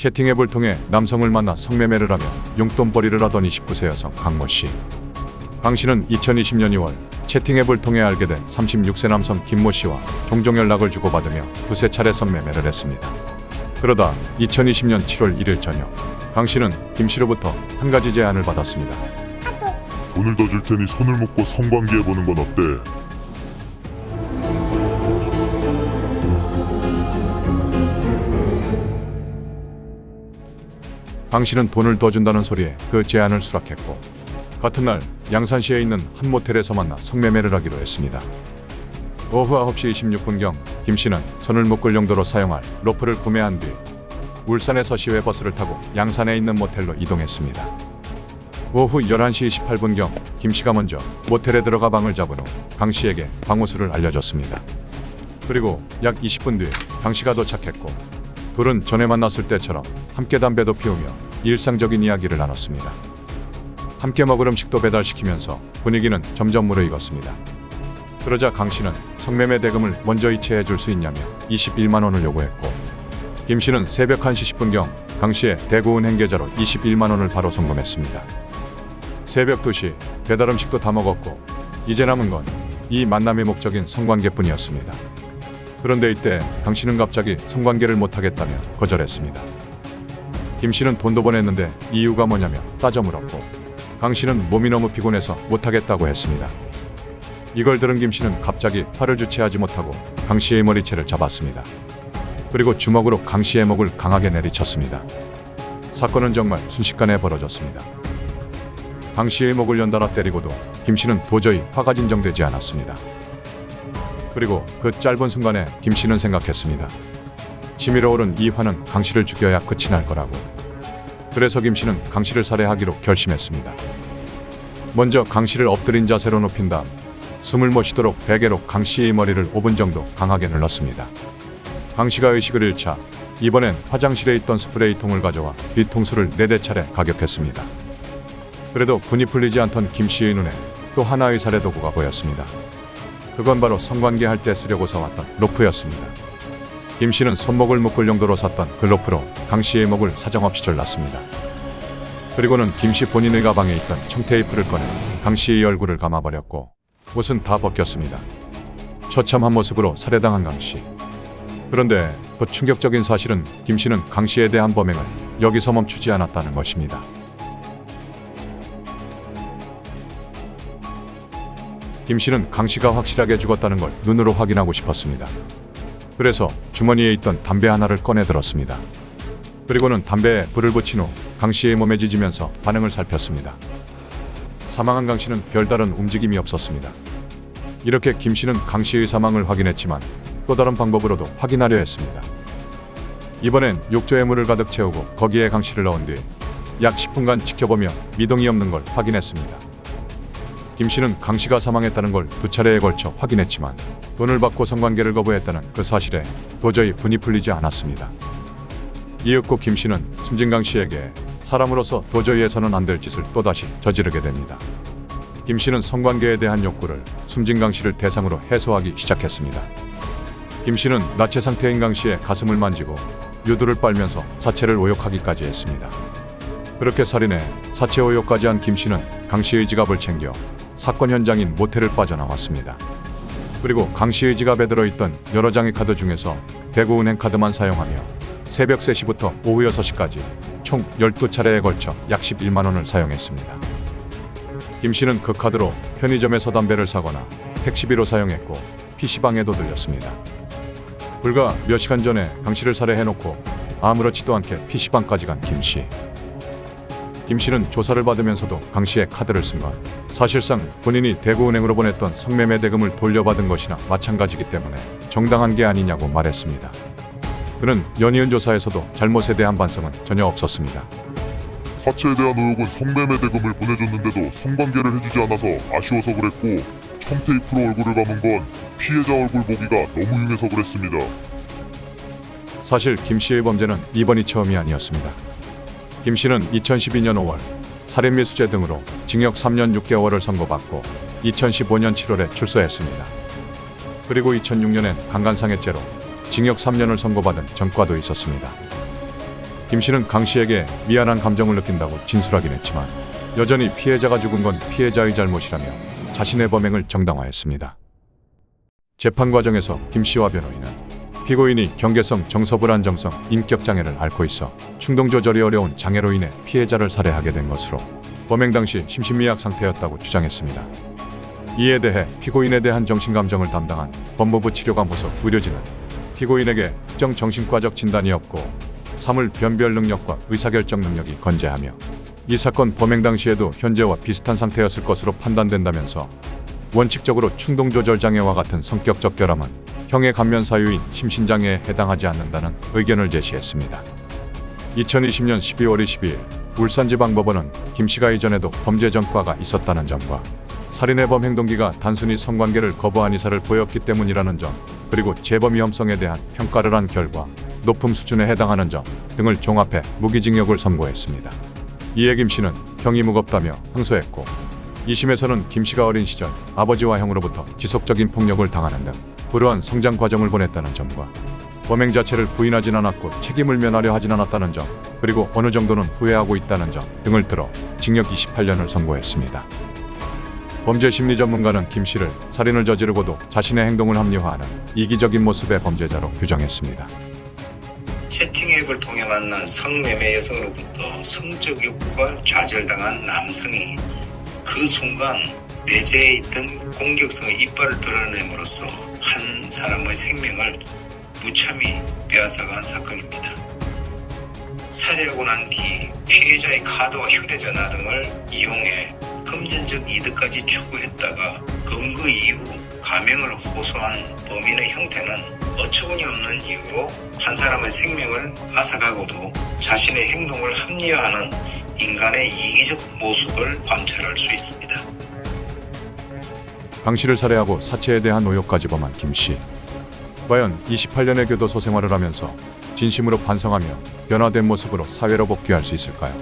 채팅앱을 통해 남성을 만나 성매매를 하며 용돈벌이를 하던 29세 여성 강모 씨. 강 씨는 2020년 2월 채팅앱을 통해 알게 된 36세 남성 김모 씨와 종종 연락을 주고받으며 두세 차례 성매매를 했습니다. 그러다 2020년 7월 1일 저녁 강 씨는 김 씨로부터 한 가지 제안을 받았습니다. 돈을 더 줄 테니 손을 묶고 성관계해보는 건 어때? 강 씨는 돈을 더 준다는 소리에 그 제안을 수락했고 같은 날 양산시에 있는 한 모텔에서 만나 성매매를 하기로 했습니다. 오후 9시 26분경 김 씨는 손을 묶을 용도로 사용할 로프를 구매한 뒤 울산에서 시외버스를 타고 양산에 있는 모텔로 이동했습니다. 오후 11시 28분경 김 씨가 먼저 모텔에 들어가 방을 잡은 후 강 씨에게 방호수를 알려줬습니다. 그리고 약 20분 뒤 강 씨가 도착했고 둘은 전에 만났을 때처럼 함께 담배도 피우며 일상적인 이야기를 나눴습니다. 함께 먹을 음식도 배달시키면서 분위기는 점점 무르익었습니다. 그러자 강 씨는 성매매 대금을 먼저 이체해 줄 수 있냐며 21만 원을 요구했고 김 씨는 새벽 1시 10분경 강 씨의 대구은행 계좌로 21만 원을 바로 송금했습니다. 새벽 2시 배달 음식도 다 먹었고 이제 남은 건 이 만남의 목적인 성관계뿐이었습니다. 그런데 이때 강 씨는 갑자기 성관계를 못하겠다며 거절했습니다. 김 씨는 돈도 보냈는데 이유가 뭐냐며 따져 물었고 강 씨는 몸이 너무 피곤해서 못하겠다고 했습니다. 이걸 들은 김 씨는 갑자기 화를 주체하지 못하고 강 씨의 머리채를 잡았습니다. 그리고 주먹으로 강 씨의 목을 강하게 내리쳤습니다. 사건은 정말 순식간에 벌어졌습니다. 강 씨의 목을 연달아 때리고도 김 씨는 도저히 화가 진정되지 않았습니다. 그리고 그 짧은 순간에 김 씨는 생각했습니다. 치밀어 오른 이 화는 강 씨를 죽여야 끝이 날 거라고. 그래서 김 씨는 강 씨를 살해하기로 결심했습니다. 먼저 강 씨를 엎드린 자세로 눕힌 다음 숨을 못 쉬도록 베개로 강 씨의 머리를 5분 정도 강하게 눌렀습니다. 강 씨가 의식을 잃자 이번엔 화장실에 있던 스프레이통을 가져와 뒤통수를 4대 차례 가격했습니다. 그래도 분이 풀리지 않던 김 씨의 눈에 또 하나의 살해 도구가 보였습니다. 그건 바로 성관계 할 때 쓰려고 사왔던 로프였습니다. 김 씨는 손목을 묶을 용도로 샀던 그 로프로 강 씨의 목을 사정없이 졸랐습니다. 그리고는 김 씨 본인의 가방에 있던 청테이프를 꺼내 강 씨의 얼굴을 감아버렸고 옷은 다 벗겼습니다. 처참한 모습으로 살해당한 강 씨. 그런데 더 충격적인 사실은 김 씨는 강 씨에 대한 범행을 여기서 멈추지 않았다는 것입니다. 김 씨는 강 씨가 확실하게 죽었다는 걸 눈으로 확인하고 싶었습니다. 그래서 주머니에 있던 담배 하나를 꺼내 들었습니다. 그리고는 담배에 불을 붙인 후 강 씨의 몸에 지지면서 반응을 살폈습니다. 사망한 강 씨는 별다른 움직임이 없었습니다. 이렇게 김 씨는 강 씨의 사망을 확인했지만 또 다른 방법으로도 확인하려 했습니다. 이번엔 욕조에 물을 가득 채우고 거기에 강 씨를 넣은 뒤 약 10분간 지켜보며 미동이 없는 걸 확인했습니다. 김 씨는 강 씨가 사망했다는 걸 2차례에 걸쳐 확인했지만 돈을 받고 성관계를 거부했다는 그 사실에 도저히 분이 풀리지 않았습니다. 이윽고 김 씨는 숨진 강 씨에게 사람으로서 도저히 해서는 안 될 짓을 또다시 저지르게 됩니다. 김 씨는 성관계에 대한 욕구를 숨진 강 씨를 대상으로 해소하기 시작했습니다. 김 씨는 나체 상태인 강 씨의 가슴을 만지고 유두를 빨면서 사체를 오욕하기까지 했습니다. 그렇게 살인해 사체 오욕까지 한 김 씨는 강 씨의 지갑을 챙겨 사건 현장인 모텔을 빠져나왔습니다. 그리고 강 씨의 지갑에 들어있던 여러 장의 카드 중에서 대구은행 카드만 사용하며 새벽 3시부터 오후 6시까지 총 12차례에 걸쳐 약 11만 원을 사용했습니다. 김 씨는 그 카드로 편의점에서 담배를 사거나 택시비로 사용했고 PC방에도 들렸습니다. 불과 몇 시간 전에 강 씨를 살해해놓고 아무렇지도 않게 PC방까지 간 김 씨. 김 씨는 조사를 받으면서도 강 씨의 카드를 쓴 건 사실상 본인이 대구은행으로 보냈던 성매매 대금을 돌려받은 것이나 마찬가지이기 때문에 정당한 게 아니냐고 말했습니다. 그는 연이은 조사에서도 잘못에 대한 반성은 전혀 없었습니다. 사체에 대한 의혹은 성매매 대금을 보내줬는데도 성관계를 해주지 않아서 아쉬워서 그랬고 청테이프로 얼굴을 감은 건 피해자 얼굴 보기가 너무 흉해서 그랬습니다. 사실 김 씨의 범죄는 이번이 처음이 아니었습니다. 김 씨는 2012년 5월 살인미수죄 등으로 징역 3년 6개월을 선고받고 2015년 7월에 출소했습니다. 그리고 2006년엔 강간상해죄로 징역 3년을 선고받은 전과도 있었습니다. 김 씨는 강 씨에게 미안한 감정을 느낀다고 진술하긴 했지만 여전히 피해자가 죽은 건 피해자의 잘못이라며 자신의 범행을 정당화했습니다. 재판 과정에서 김 씨와 변호인은 피고인이 경계성, 정서불안정성, 인격장애를 앓고 있어 충동 조절이 어려운 장애로 인해 피해자를 살해하게 된 것으로 범행 당시 심신미약 상태였다고 주장했습니다. 이에 대해 피고인에 대한 정신감정을 담당한 법무부 치료감호소 의료진은 피고인에게 특정 정신과적 진단이 없고 사물 변별 능력과 의사결정 능력이 건재하며 이 사건 범행 당시에도 현재와 비슷한 상태였을 것으로 판단된다면서 원칙적으로 충동조절장애와 같은 성격적 결함은 형의 감면 사유인 심신장애에 해당하지 않는다는 의견을 제시했습니다. 2020년 12월 22일 울산지방법원은 김 씨가 이전에도 범죄 전과가 있었다는 점과 살인의 범행 동기가 단순히 성관계를 거부한 이사를 보였기 때문이라는 점, 그리고 재범 위험성에 대한 평가를 한 결과 높음 수준에 해당하는 점 등을 종합해 무기징역을 선고했습니다. 이에 김 씨는 형이 무겁다며 항소했고 2심에서는 김 씨가 어린 시절 아버지와 형으로부터 지속적인 폭력을 당하는 등 불우한 성장 과정을 보냈다는 점과 범행 자체를 부인하진 않았고 책임을 면하려 하진 않았다는 점, 그리고 어느 정도는 후회하고 있다는 점 등을 들어 징역 28년을 선고했습니다. 범죄 심리 전문가는 김 씨를 살인을 저지르고도 자신의 행동을 합리화하는 이기적인 모습의 범죄자로 규정했습니다. 채팅앱을 통해 만난 성매매 여성으로부터 성적 욕구가 좌절당한 남성이 그 순간 내재해 있던 공격성의 이빨을 드러냄으로써 한 사람의 생명을 무참히 빼앗아간 사건입니다. 살해하고 난 뒤 피해자의 카드와 휴대전화 등을 이용해 금전적 이득까지 추구했다가 검거 이후 가명을 호소한 범인의 형태는 어처구니 없는 이유로 한 사람의 생명을 앗아가고도 자신의 행동을 합리화하는 인간의 이기적 모습을 관찰할 수 있습니다. 강 씨를 살해하고 사체에 대한 의혹까지 범한 김 씨. 과연 28년의 교도소 생활을 하면서 진심으로 반성하며 변화된 모습으로 사회로 복귀할 수 있을까요?